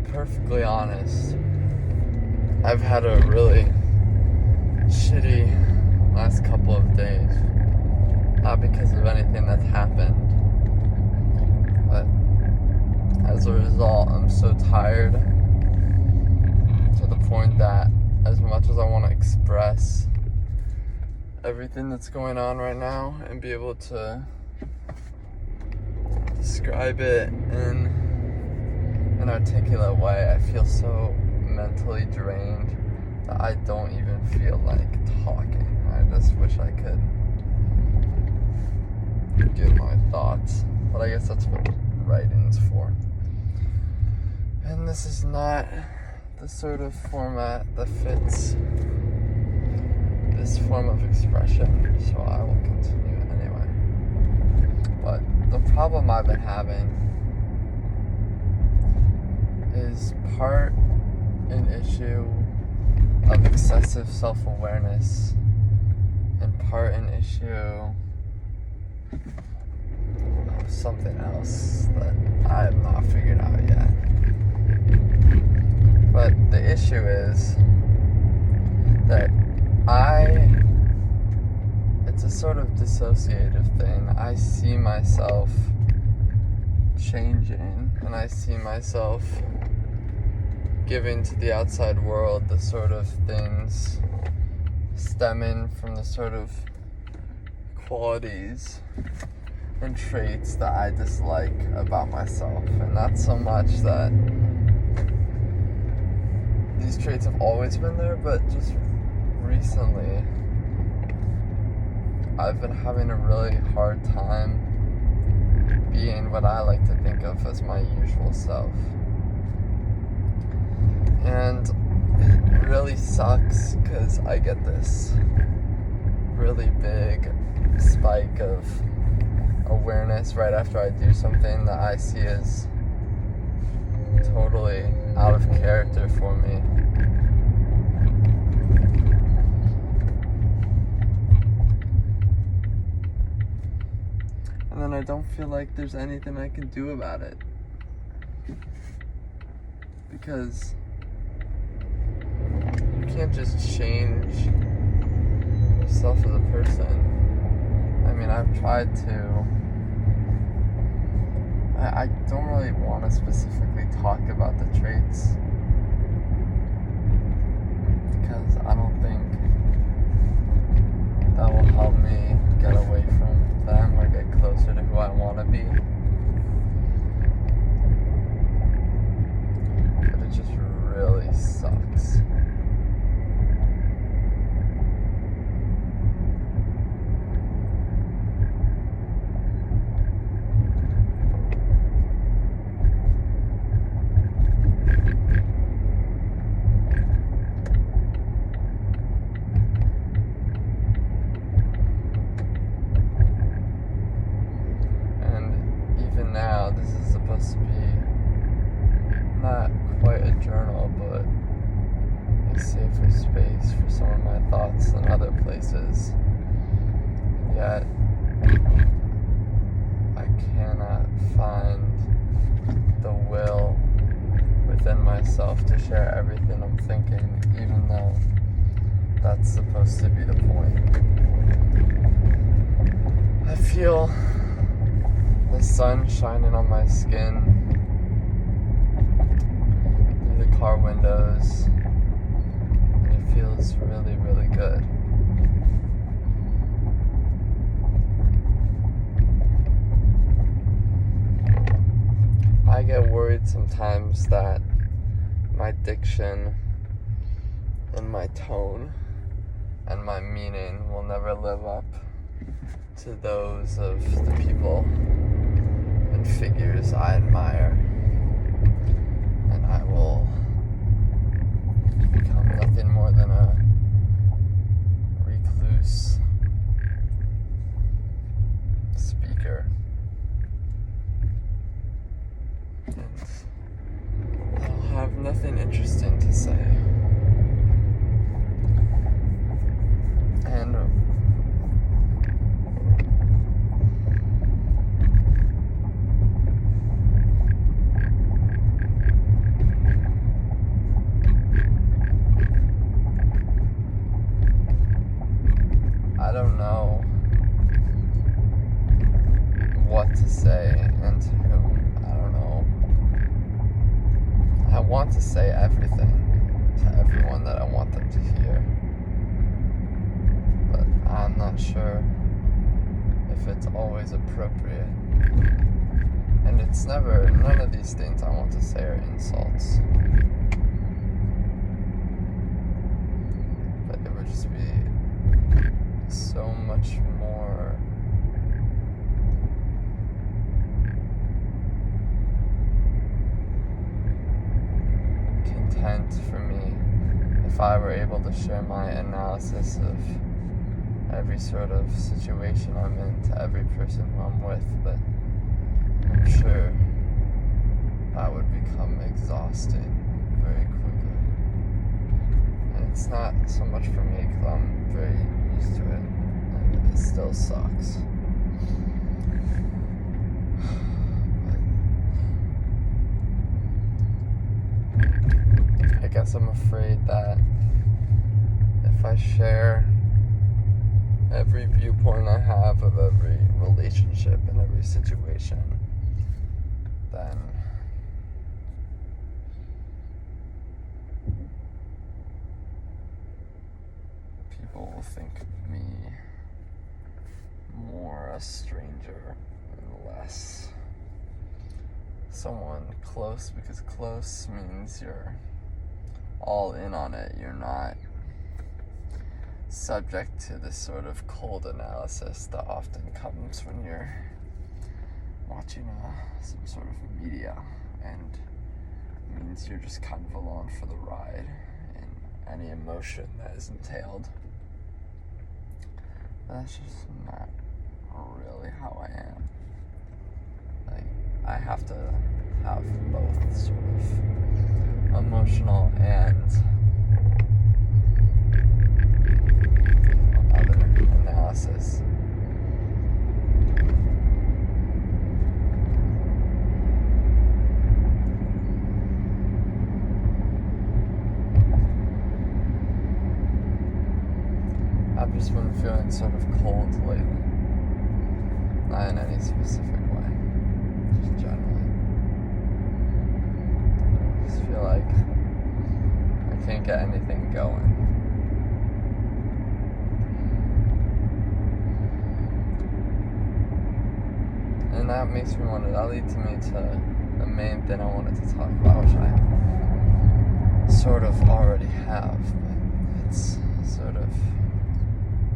perfectly honest, I've had a really shitty last couple of days. Not because of anything that's happened, but as a result, I'm so tired to the point that as much as I want to express everything that's going on right now and be able to describe it in an articulate way, I feel so mentally drained that I don't even feel like talking. I just wish I could give my thoughts, but I guess that's what writing's for. And this is not the sort of format that fits this form of expression, so I will continue anyway. But the problem I've been having is part an issue of excessive self-awareness and part an issue of something else that I have not figured out yet. But the issue is that it's a sort of dissociative thing. I see myself changing, and I see myself giving to the outside world the sort of things stemming from the sort of qualities and traits that I dislike about myself. And not so much that these traits have always been there, but just recently I've been having a really hard time being what I like to think of as my usual self. And it really sucks because I get this really big spike of awareness right after I do something that I see as totally out of character for me. And then I don't feel like there's anything I can do about it. Because you can't just change yourself as a person. I mean, I've tried to. I don't really want to specifically talk about the traits because I don't think that will help me get away from them or get closer to who I want to be. But it just really sucks. Now, this is supposed to be not quite a journal, but a safer space for some of my thoughts than other places. Yet, I cannot find the will within myself to share everything I'm thinking, even though that's supposed to be the point. I feel the sun shining on my skin through the car windows, and it feels really, really good. I get worried sometimes that my diction and my tone and my meaning will never live up to those of the people and figures I admire, and I will become nothing more than a recluse speaker, and I'll have nothing interesting to say. And want to say everything to everyone that I want them to hear, but I'm not sure if it's always appropriate. And it's never, none of these things I want to say are insults. But it would just be so much more content for me if I were able to share my analysis of every sort of situation I'm in to every person who I'm with, but I'm sure that would become exhausting very quickly. And it's not so much for me because I'm very used to it, and it still sucks. I guess I'm afraid that if I share every viewpoint I have of every relationship and every situation, then people will think of me more a stranger and less someone close, because close means you're all in on it. You're not subject to this sort of cold analysis that often comes when you're watching some sort of media, and it means you're just kind of along for the ride in any emotion that is entailed. That's just not really how I am. Like, I have to have both sort of emotional and other analysis. I've just been feeling sort of cold lately. Not in any specific way, just generally. I just feel like I can't get anything going. And that makes me wonder, that leads me to the main thing I wanted to talk about, which I sort of already have, but it's sort of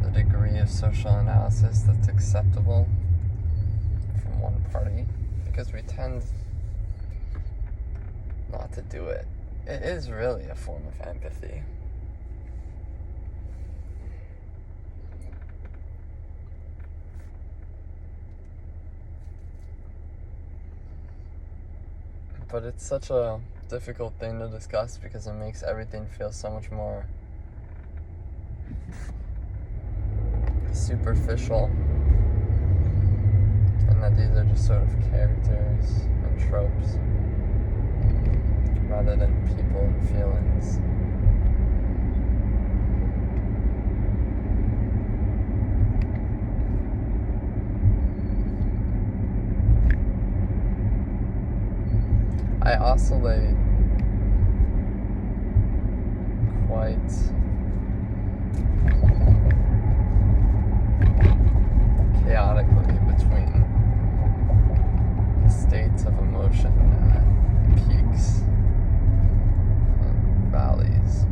the degree of social analysis that's acceptable from one party, because we tend not to do it. It is really a form of empathy. But it's such a difficult thing to discuss because it makes everything feel so much more superficial, and that these are just sort of characters and tropes rather than people and feelings. I oscillate quite chaotically between the states of emotion at peaks and valleys.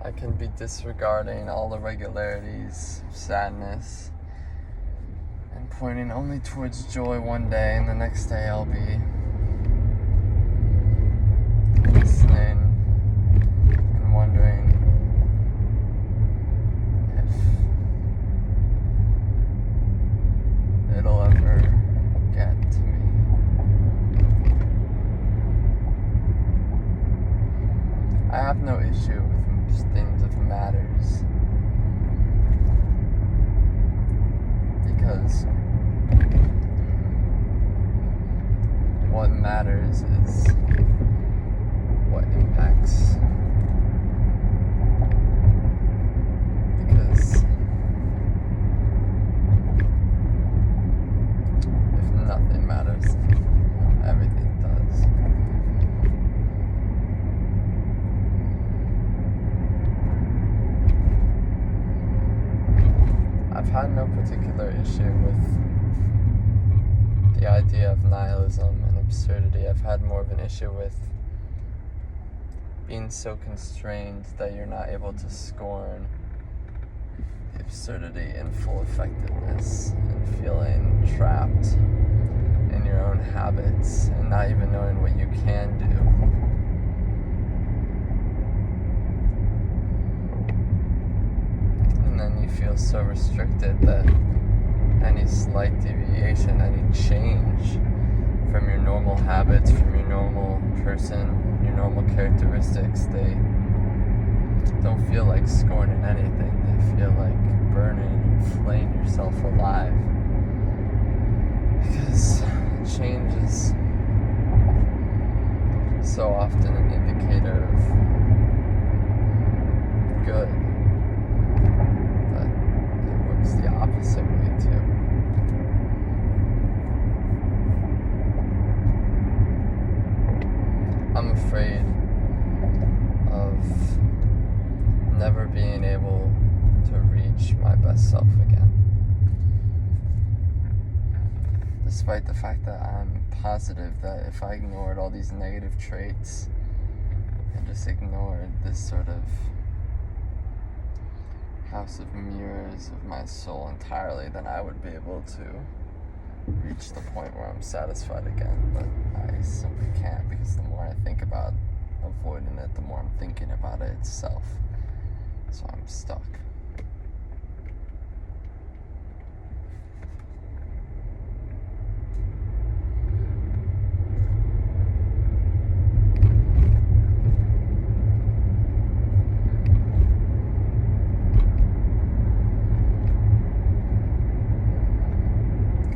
I can be disregarding all the regularities of sadness and pointing only towards joy one day, and the next day I'll be listening and wondering if it'll ever get to me. I have no issue with things of matters, because what matters is what impacts had no particular issue with the idea of nihilism and absurdity. I've had more of an issue with being so constrained that you're not able to scorn the absurdity in full effectiveness and feeling trapped in your own habits and not even knowing what you can do. And then you feel so restricted that any slight deviation, any change from your normal habits, from your normal person, your normal characteristics, they don't feel like scorning anything. They feel like burning and flaying yourself alive. Because change is so often an indicator of good, but it works the opposite way too. I'm afraid of never being able to reach my best self again. Despite the fact that I'm positive that if I ignored all these negative traits and just ignored this sort of house of mirrors of my soul entirely, then I would be able to reach the point where I'm satisfied again. But I simply can't, because the more I think about avoiding it, the more I'm thinking about it itself. So I'm stuck.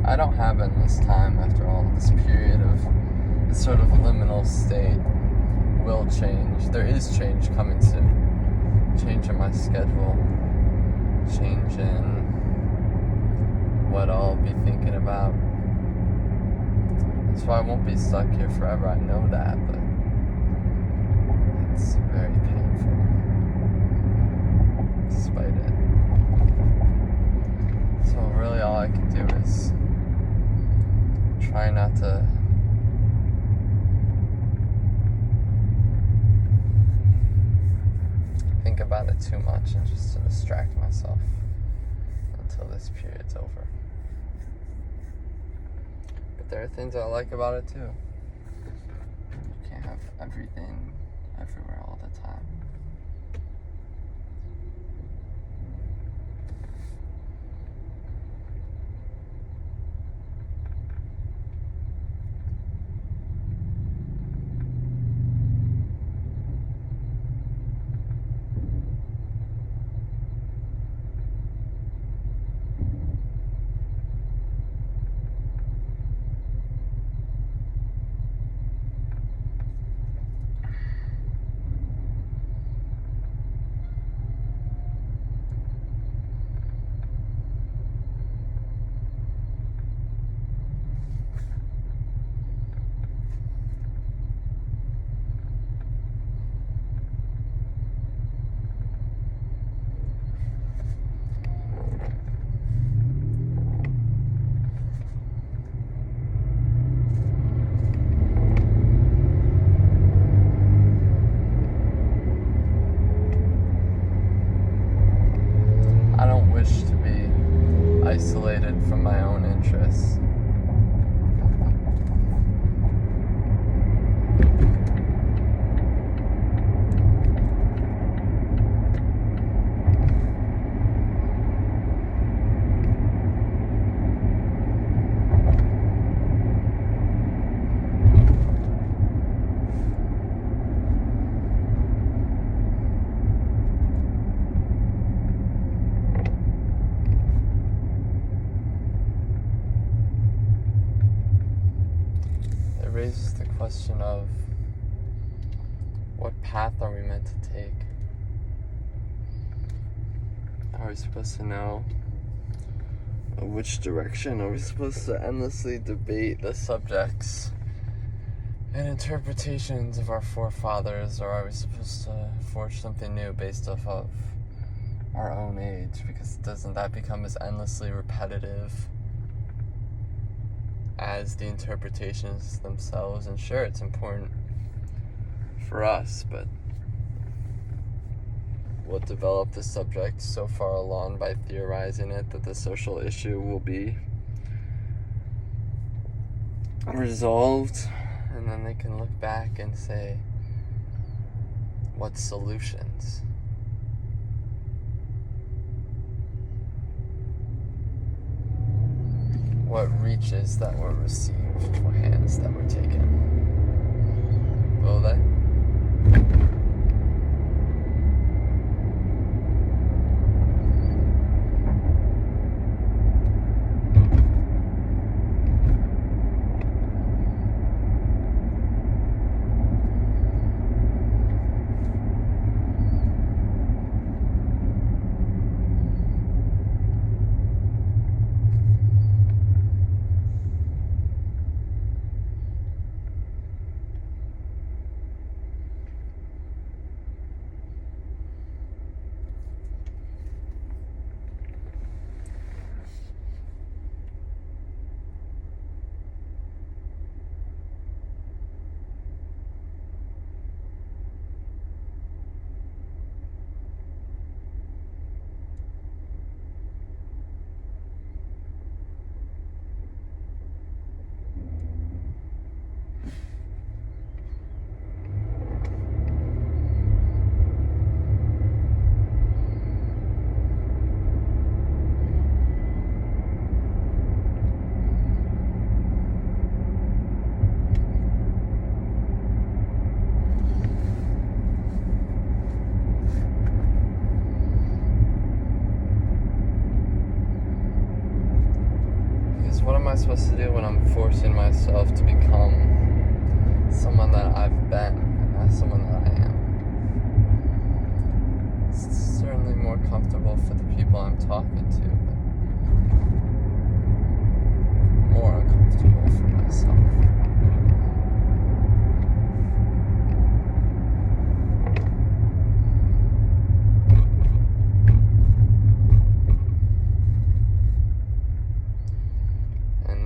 I don't have in this time, after all this period of this sort of liminal state, will change. There is change coming soon. Change in my schedule. Change in what I'll be thinking about. That's why I won't be stuck here forever. I know that, but it's very painful. Despite it. So really all I can do is try not to think about it too much and just to distract myself until this period's over. But there are things I like about it too. You can't have everything everywhere all the time. Isolated from my own interests. Raises the question of what path are we meant to take? Are we supposed to know which direction? Are we supposed to endlessly debate the subjects and interpretations of our forefathers, or are we supposed to forge something new based off of our own age, because doesn't that become as endlessly repetitive as the interpretations themselves? And sure, it's important for us, but we'll develop the subject so far along by theorizing it that the social issue will be resolved, and then they can look back and say, what solutions? What reaches that were received for hands that were taken? Will they? What am I supposed to do when I'm forcing myself to become someone that I've been and not someone that I am? It's certainly more comfortable for the people I'm talking to, but more uncomfortable for myself.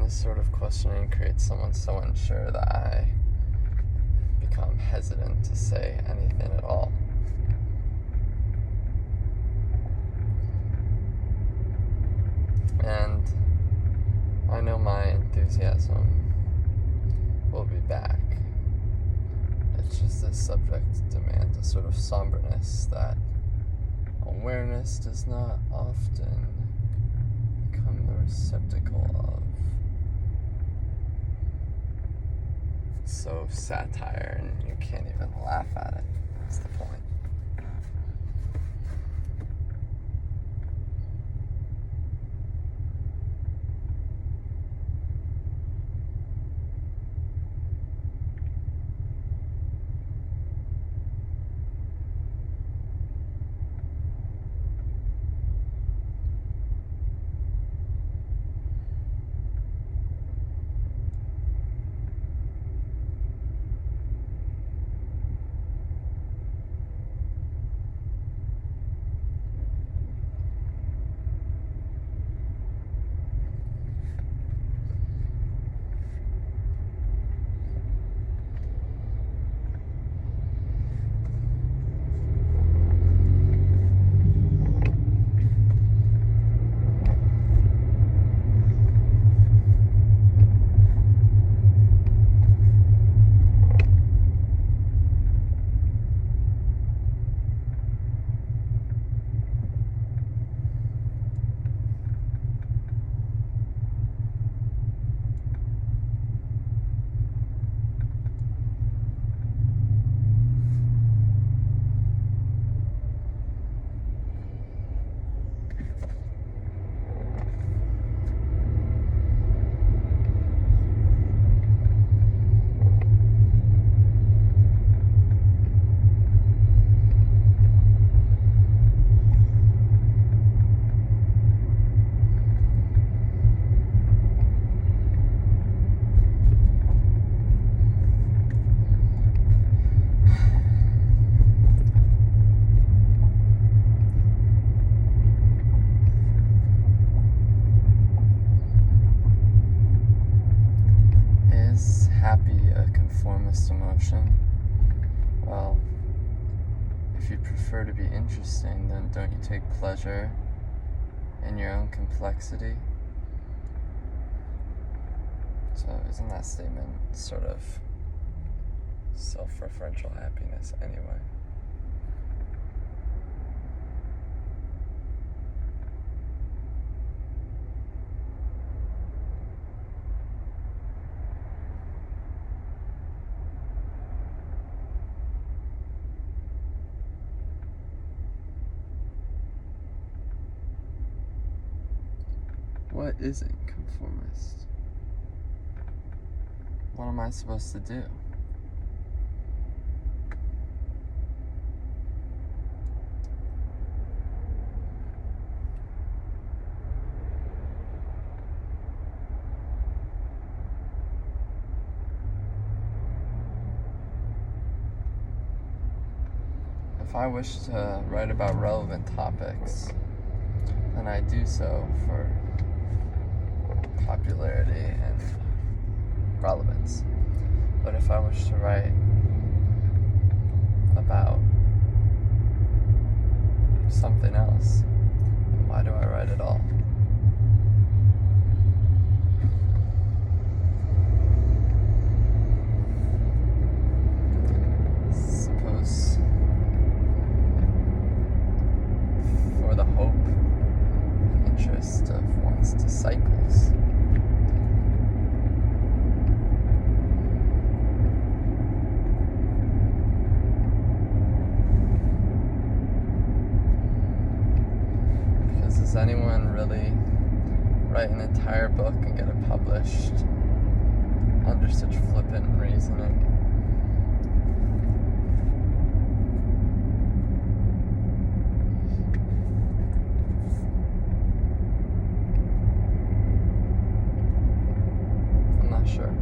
This sort of questioning creates someone so unsure that I become hesitant to say anything at all. And I know my enthusiasm will be back. It's just this subject demands a sort of somberness that awareness does not often become the receptacle of. So satire, and you can't even laugh at it. That's the point. conformist emotion? Well, if you prefer to be interesting, then don't you take pleasure in your own complexity? So isn't that statement sort of self-referential happiness anyway? What isn't conformist? What am I supposed to do? If I wish to write about relevant topics, then I do so for popularity and relevance. But if I wish to write about something else, then why do I write at all? Suppose for the hope and interest of one's disciples. Does anyone really write an entire book and get it published under such flippant reasoning? I'm not sure.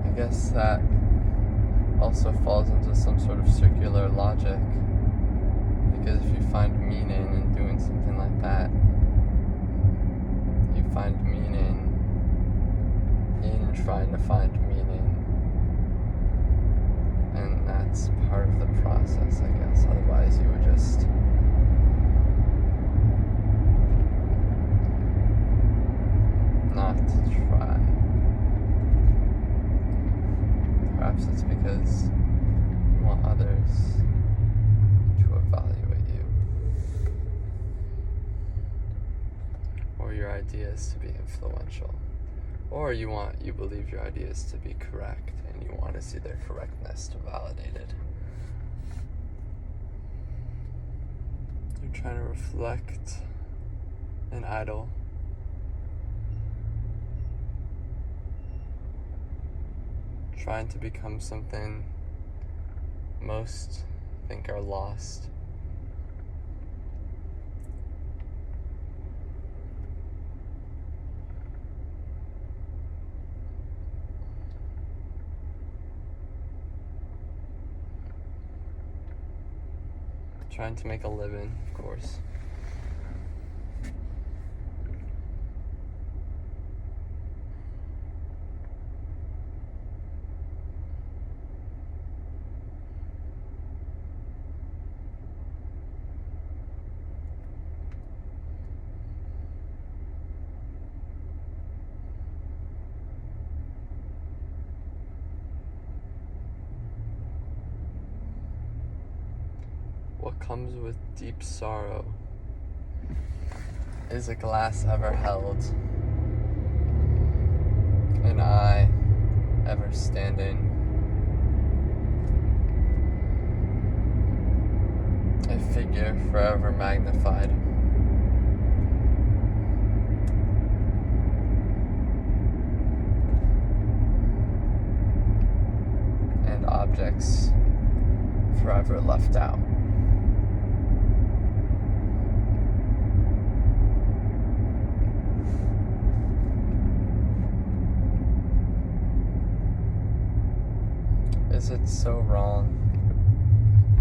I guess that also falls into some sort of circular logic, because if you find meaning in doing something like that, you find meaning in trying to find meaning, and that's part of the process, I guess. Otherwise you would just not try. Perhaps it's because you want others to evaluate you, or your ideas to be influential, or you believe your ideas to be correct and you want to see their correctness validated. You're trying to reflect an idol. Trying to become something most think are lost. Trying to make a living, of course. What comes with deep sorrow is a glass ever held, an eye ever standing, a figure forever magnified. And objects forever left out. Is it It's so wrong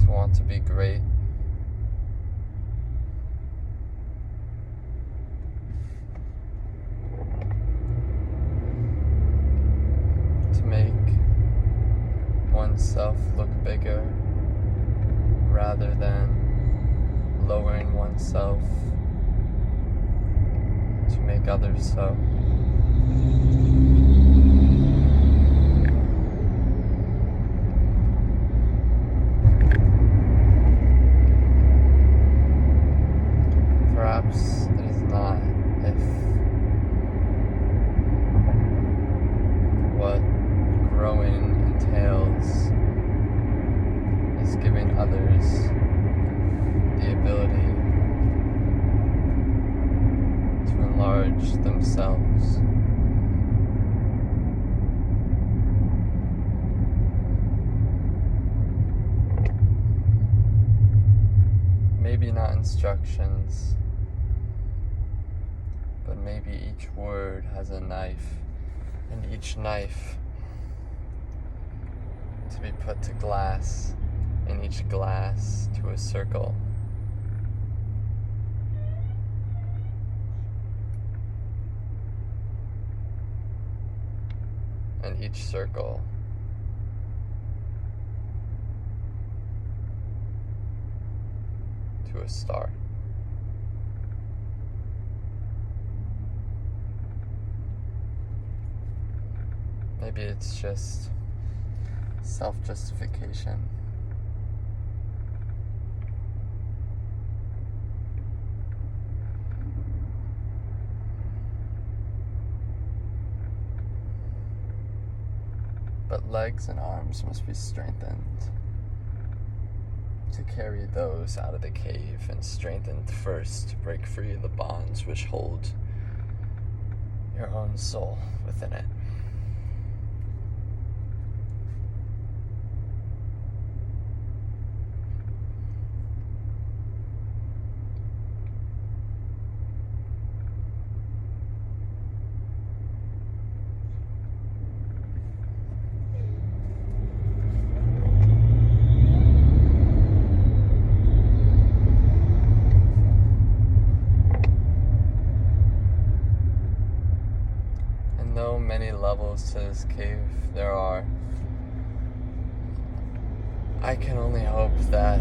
to want to be great. To make oneself look bigger rather than lowering oneself to make others so. Perhaps it is not if what growing entails is giving others the ability to enlarge themselves. Maybe not instructions, but maybe each word has a knife, and each knife to be put to glass, and each glass to a circle. And each circle to a star. Maybe it's just self-justification. But legs and arms must be strengthened to carry those out of the cave, and strengthened first to break free of the bonds which hold your own soul within it. Many levels to this cave there are. I can only hope that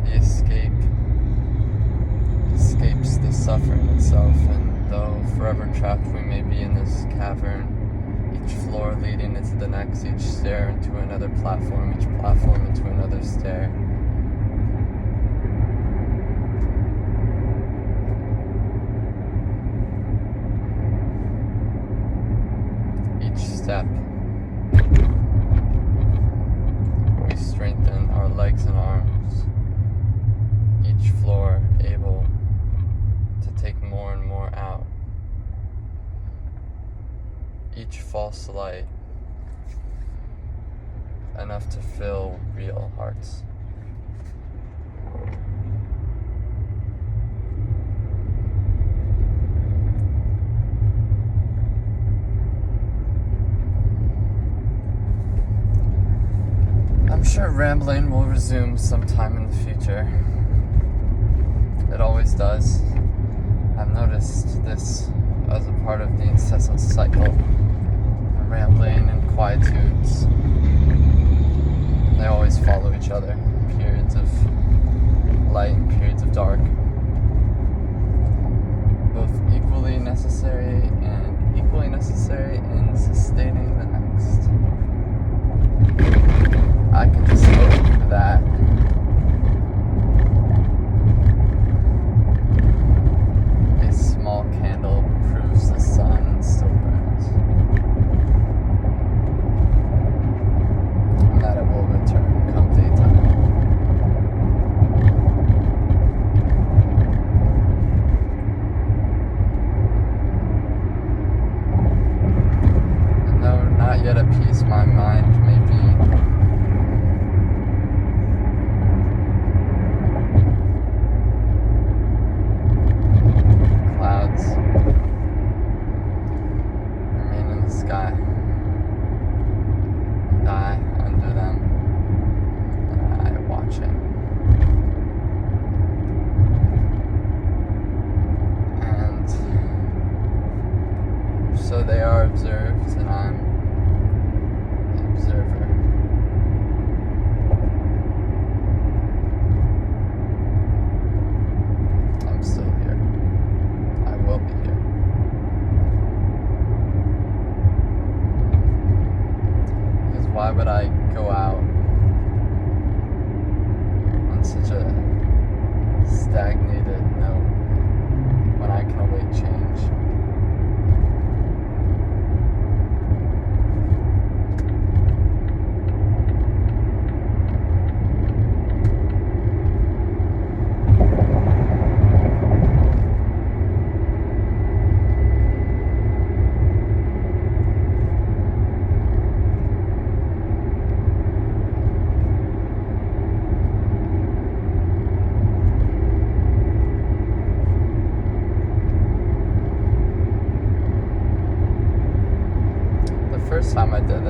the escape escapes the suffering itself, and though forever trapped we may be in this cavern, each floor leading into the next, each stair into another platform, each platform into another stair. Each step, we strengthen our legs and arms, each floor able to take more and more out. Each false light enough to fill real hearts. I'm sure rambling will resume sometime in the future. It always does. I've noticed this as a part of the incessant cycle. Rambling and quietudes, they always follow each other. Periods of light and periods of dark, both equally necessary in sustaining the next. I can just hope that a small candle proves the sun still burns, and that it will return come daytime.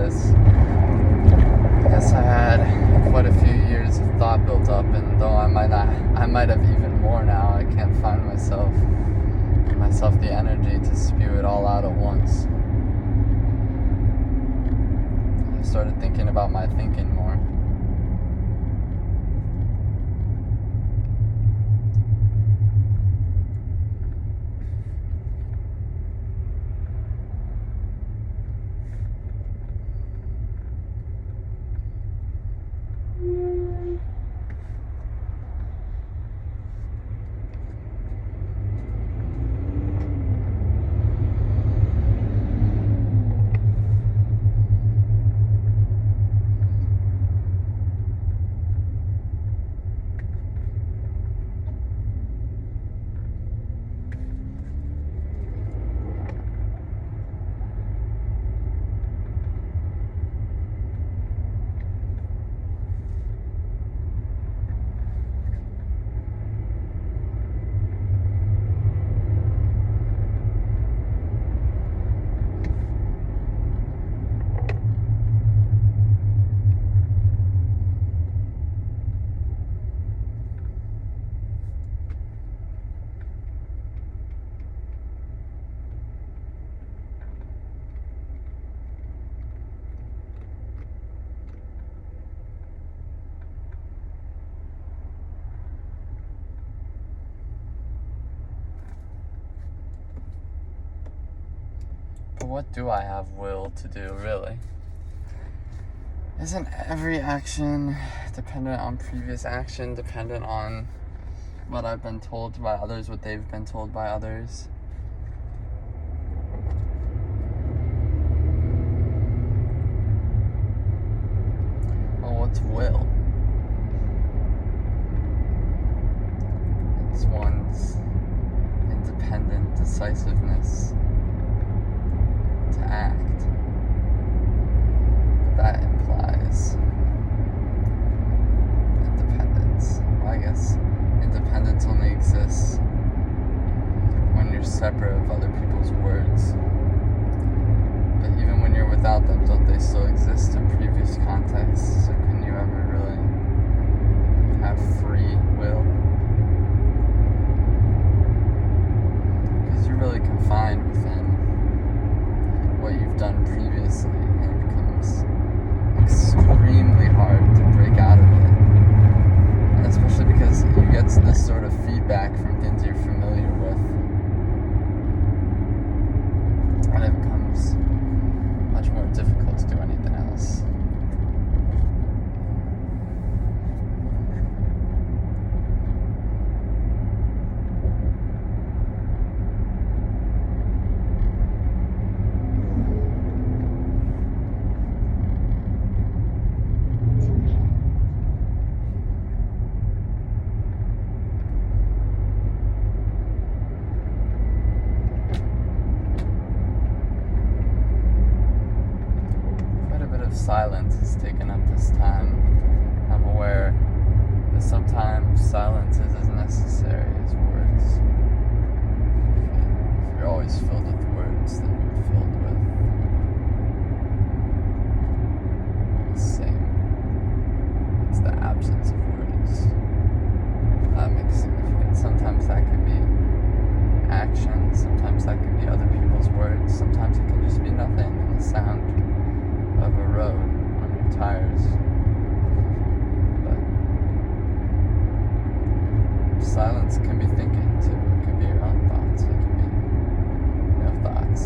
I guess I had quite a few years of thought built up, and though I might have even more now, I can't find myself the energy to spew it all out at once. I started thinking about my thinking more. But what do I have will to do, really? Isn't every action dependent on previous action, dependent on what I've been told by others, what they've been told by others? Well, what's will? It's one's independent decisiveness to act. That implies independence. Well, I guess independence only exists when you're separate of other people's words. But even when you're without them, don't they still exist in previous contexts? So can you ever really have free will? Because you're really confined within what you've done previously, and it becomes extremely hard to break out of it. And especially because you get this sort of feedback from things you're familiar with, and it becomes much more difficult to do anything else. Silence is taken up this time. I'm aware that sometimes silence is as necessary as words. If you're always filled with words, then you're filled with the same. It's the absence of words that makes significance. Sometimes that could be action, sometimes that could be other people's words, sometimes it can just be nothing in the sound of a road on your tires. But silence can be thinking too. It can be your own thoughts. It can be no thoughts.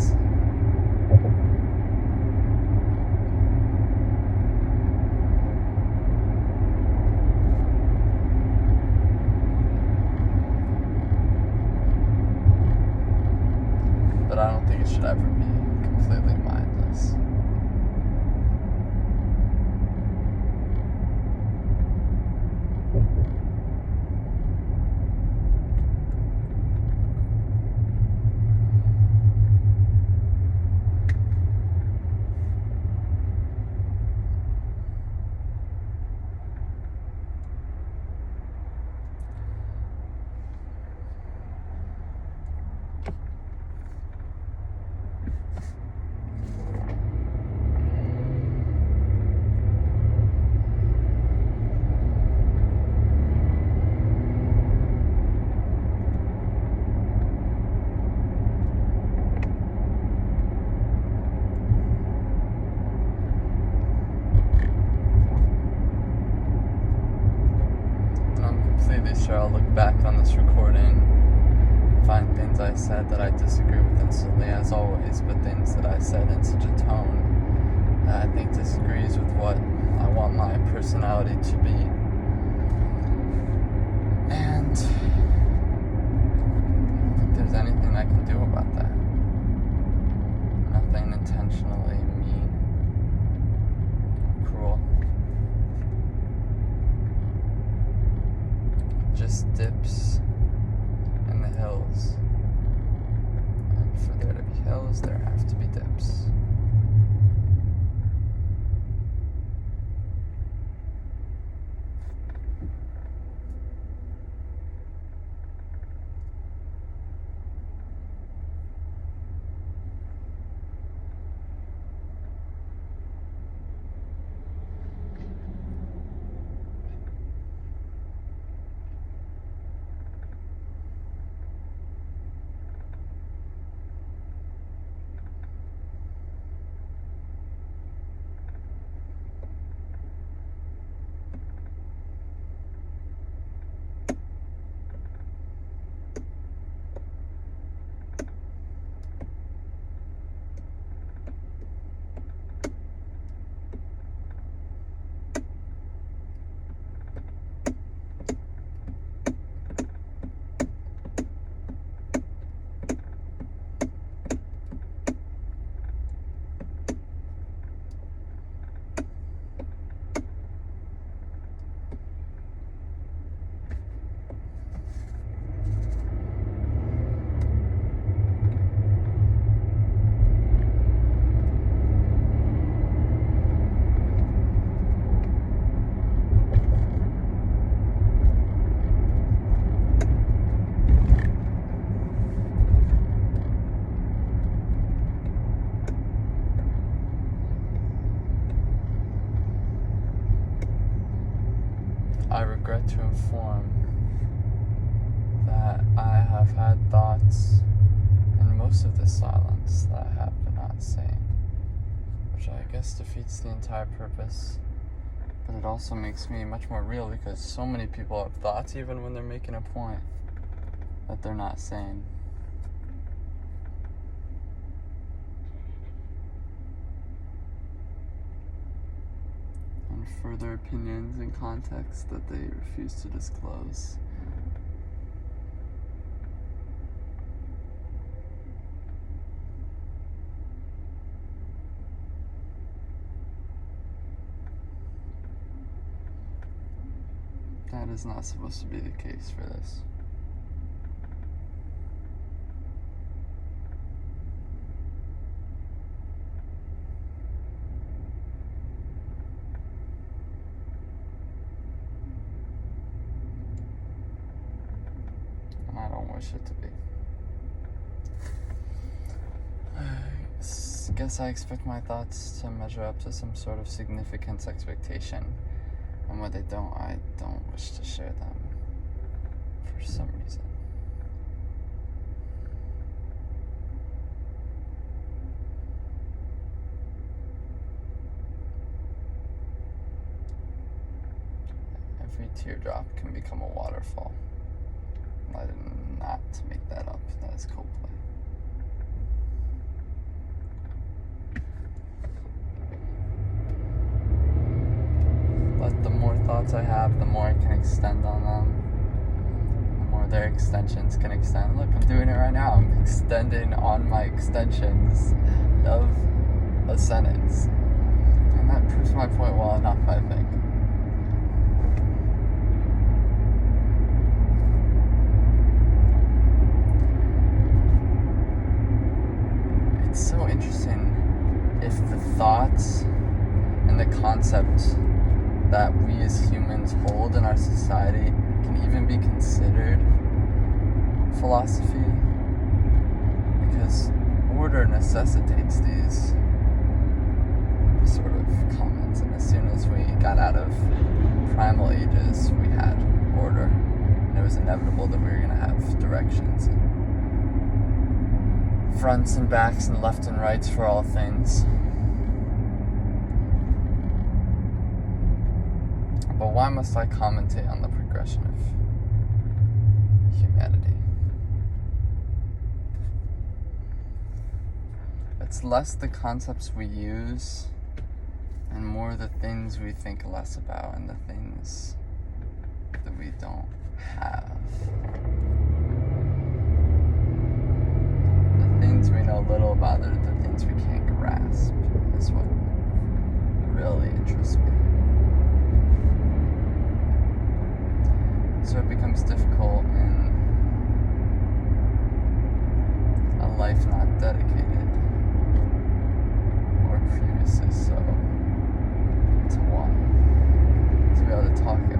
But I don't think it should ever be completely mindless. completely sure I'll look back on this recording, find things I said that I disagree with instantly, as always, but things that I said in such a tone that I think disagrees with what I want my personality to be. And I don't think there's anything I can do about that. Nothing intentionally mean or cruel. Just dips in the hills. And for there to be hills, there have to be dips. I regret to inform that I have had thoughts in most of this silence that I have been not saying, which I guess defeats the entire purpose, but it also makes me much more real because so many people have thoughts even when they're making a point that they're not saying. And further opinions and context that they refuse to disclose. That is not supposed to be the case for this. And I don't wish it to be. I guess I expect my thoughts to measure up to some sort of significance expectation. And when they don't, I don't wish to share them for some reason. Every teardrop can become a waterfall. I did not make that up. That is Coldplay. But the more thoughts I have, the more I can extend on them. The more their extensions can extend. Look, I'm doing it right now. I'm extending on my extensions of a sentence. And that proves my point well enough, I think. It's so interesting if the thoughts and the concept that we as humans hold in our society can even be considered philosophy, because order necessitates these sort of comments, and as soon as we got out of primal ages we had order, and it was inevitable that we were going to have directions and fronts and backs and left and rights for all things. But why must I commentate on the progression of humanity. It's less the concepts we use and more the things we think less about and the things that we don't have. The things we know little about are the things we can't grasp. Is what really interests me. So it becomes difficult in a life not dedicated or previously so to one to be able to talk